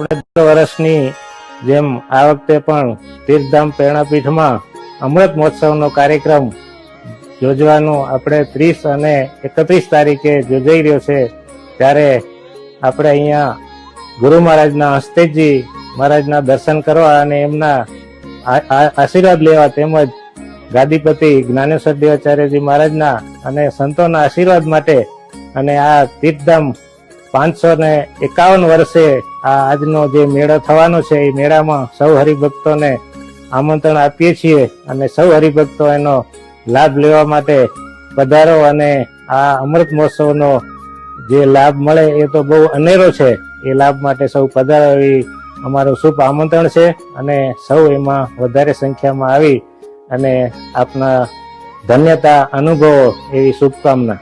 દર વર્ષની જેમ આ વખતે પણ તીર્થધામ પ્રેરણાપીઠમાં અમૃત મહોત્સવનો કાર્યક્રમ યોજવાનું આપણે 30 અને 31 તારીખે યોજાઈ રહ્યો છે। ત્યારે આપણે અહીંયા ગુરુ મહારાજના હસ્તેજી મહારાજના દર્શન કરવા અને એમના આશીર્વાદ લેવા તેમજ ગાદીપતિ જ્ઞાનેશ્વર દેવાચાર્યજી મહારાજના અને સંતોના આશીર્વાદ માટે અને આ તીર્થધામ 551 વર્ષે આજનો જે મેળો થવાનો છે એ મેળામાં સૌ હરિભક્તોને આમંત્રણ આપીએ છીએ અને સૌ હરિભક્તો એનો લાભ લેવા માટે પધારો અને આ અમૃત મહોત્સવનો જે લાભ મળે એ તો બહુ અનેરો છે। એ લાભ માટે સૌ પધારો એવી અમારું શુભ આમંત્રણ છે અને સૌ એમાં વધારે સંખ્યામાં આવી અને આપના ધન્યતા અનુભવો એવી શુભકામના।